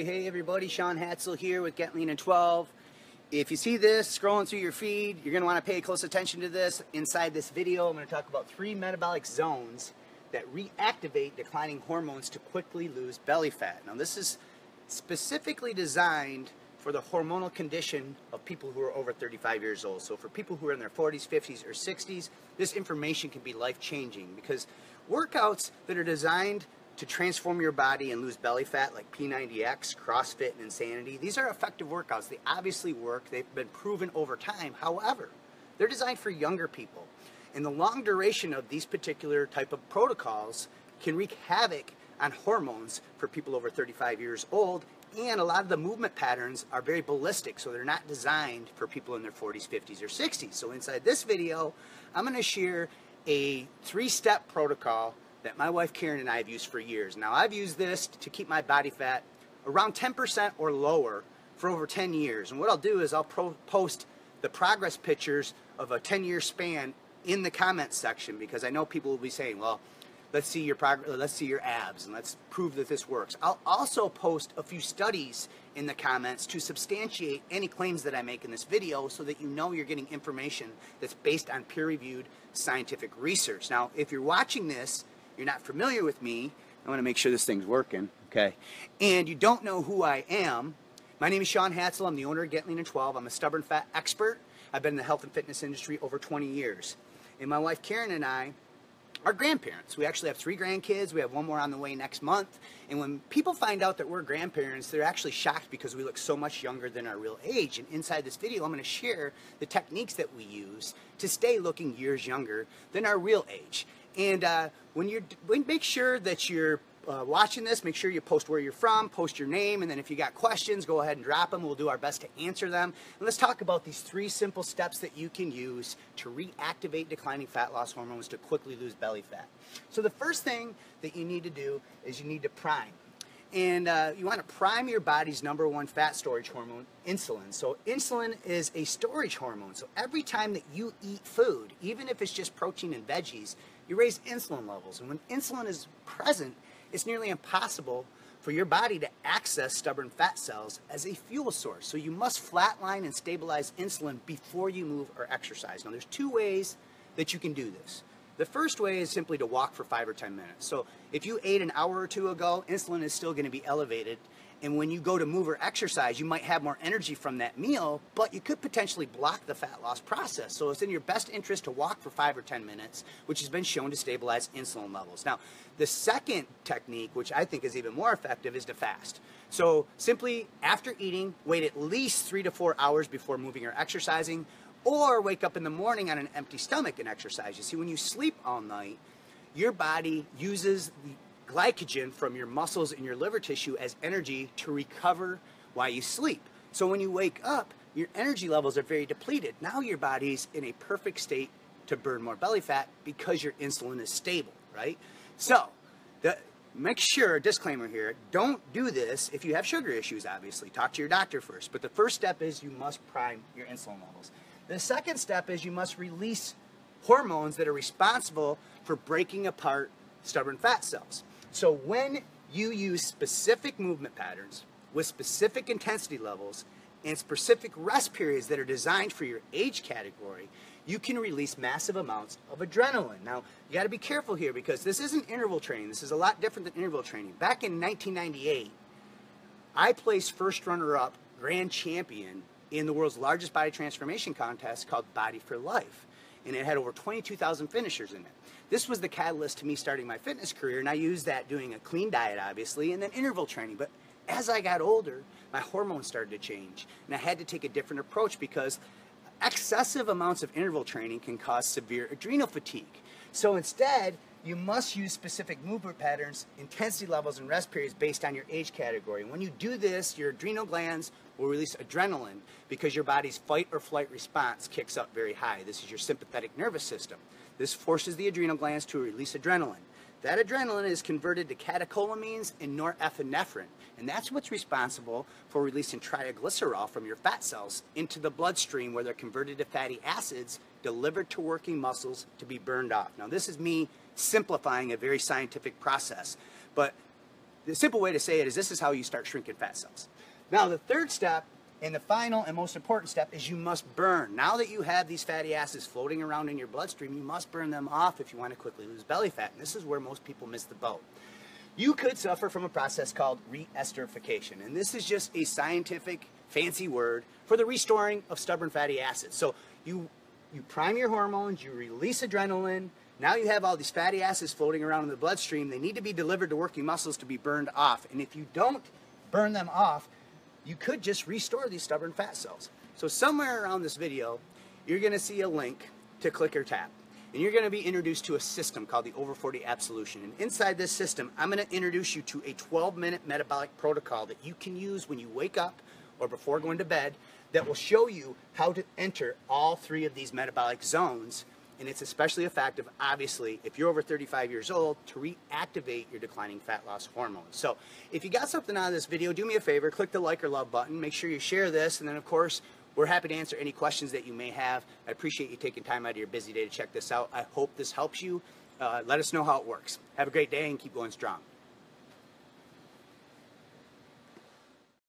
Hey everybody, Sean Hatzel here with Get Lean in 12. If you see this scrolling through your feed, you're going to want to pay close attention to this. Inside this video, I'm going to talk about 3 metabolic zones that reactivate declining hormones to quickly lose belly fat. Now this is specifically designed for the hormonal condition of people who are over 35 years old. So for people who are in their 40s, 50s, or 60s, this information can be life-changing because workouts that are designed to transform your body and lose belly fat like P90X, CrossFit, and Insanity, these are effective workouts. They obviously work. They've been proven over time. However, they're designed for younger people. And the long duration of these particular type of protocols can wreak havoc on hormones for people over 35 years old. And a lot of the movement patterns are very ballistic, so they're not designed for people in their 40s, 50s, or 60s. So inside this video, I'm going to share a 3-step protocol that my wife Karen and I have used for years. Now I've used this to keep my body fat around 10% or lower for over 10 years. And what I'll do is I'll post the progress pictures of a 10-year span in the comments section, because I know people will be saying, well, let's see your progress, let's see your abs, and let's prove that this works. I'll also post a few studies in the comments to substantiate any claims that I make in this video so that you know you're getting information that's based on peer-reviewed scientific research. Now, if you're watching this, you're not familiar with me, I want to make sure this thing's working, okay? And you don't know who I am. My name is Sean Hatzel. I'm the owner of Get Lean in 12. I'm a stubborn fat expert. I've been in the health and fitness industry over 20 years. And my wife Karen and I are grandparents. We actually have 3 grandkids. We have 1 more on the way next month. And when people find out that we're grandparents, they're actually shocked because we look so much younger than our real age. And inside this video, I'm going to share the techniques that we use to stay looking years younger than our real age. And make sure that you're watching this, make sure you post where you're from, post your name, and then if you got questions, go ahead and drop them. We'll do our best to answer them. And let's talk about these 3 simple steps that you can use to reactivate declining fat loss hormones to quickly lose belly fat. So the first thing that you need to do is you need to prime. And you want to prime your body's #1 fat storage hormone, insulin. So insulin is a storage hormone. So every time that you eat food, even if it's just protein and veggies, you raise insulin levels. And when insulin is present, it's nearly impossible for your body to access stubborn fat cells as a fuel source. So you must flatline and stabilize insulin before you move or exercise. Now there's 2 ways that you can do this. The first way is simply to walk for 5 or 10 minutes. So if you ate an hour or 2 ago, insulin is still going to be elevated. And when you go to move or exercise, you might have more energy from that meal, but you could potentially block the fat loss process. So it's in your best interest to walk for 5 or 10 minutes, which has been shown to stabilize insulin levels. Now, the second technique, which I think is even more effective, is to fast. So simply after eating, wait at least 3 to 4 hours before moving or exercising, or wake up in the morning on an empty stomach and exercise. You see, when you sleep all night, your body uses the glycogen from your muscles and your liver tissue as energy to recover while you sleep. So when you wake up, your energy levels are very depleted. Now your body's in a perfect state to burn more belly fat because your insulin is stable, right? So make sure, disclaimer here, don't do this if you have sugar issues, obviously. Talk to your doctor first. But the first step is you must prime your insulin levels. The second step is you must release hormones that are responsible for breaking apart stubborn fat cells. So when you use specific movement patterns with specific intensity levels and specific rest periods that are designed for your age category, you can release massive amounts of adrenaline. Now, you got to be careful here because this isn't interval training. This is a lot different than interval training. Back in 1998, I placed first runner-up grand champion in the world's largest body transformation contest called Body for Life. And it had over 22,000 finishers in it. This was the catalyst to me starting my fitness career, and I used that doing a clean diet, obviously, and then interval training. But as I got older, my hormones started to change, and I had to take a different approach because excessive amounts of interval training can cause severe adrenal fatigue. So instead, you must use specific movement patterns, intensity levels, and rest periods based on your age category. And when you do this, your adrenal glands will release adrenaline because your body's fight or flight response kicks up very high. This is your sympathetic nervous system. This forces the adrenal glands to release adrenaline. That adrenaline is converted to catecholamines and norepinephrine, and that's what's responsible for releasing triglycerol from your fat cells into the bloodstream where they're converted to fatty acids delivered to working muscles to be burned off. Now, this is me simplifying a very scientific process, but the simple way to say it is this is how you start shrinking fat cells. Now the third step, and the final and most important step, is you must burn. Now that you have these fatty acids floating around in your bloodstream, you must burn them off if you want to quickly lose belly fat. And this is where most people miss the boat. You could suffer from a process called reesterification. And this is just a scientific fancy word for the restoring of stubborn fatty acids. So you prime your hormones, you release adrenaline. Now you have all these fatty acids floating around in the bloodstream. They need to be delivered to working muscles to be burned off. And if you don't burn them off, you could just restore these stubborn fat cells. So somewhere around this video, you're going to see a link to click or tap. And you're going to be introduced to a system called the Over 40 Absolution. And inside this system, I'm going to introduce you to a 12-minute metabolic protocol that you can use when you wake up or before going to bed that will show you how to enter all three of these metabolic zones. And it's especially effective, obviously, if you're over 35 years old, to reactivate your declining fat loss hormones. So if you got something out of this video, do me a favor, click the like or love button, make sure you share this, and then of course, we're happy to answer any questions that you may have. I appreciate you taking time out of your busy day to check this out. I hope this helps you. Let us know how it works. Have a great day and keep going strong.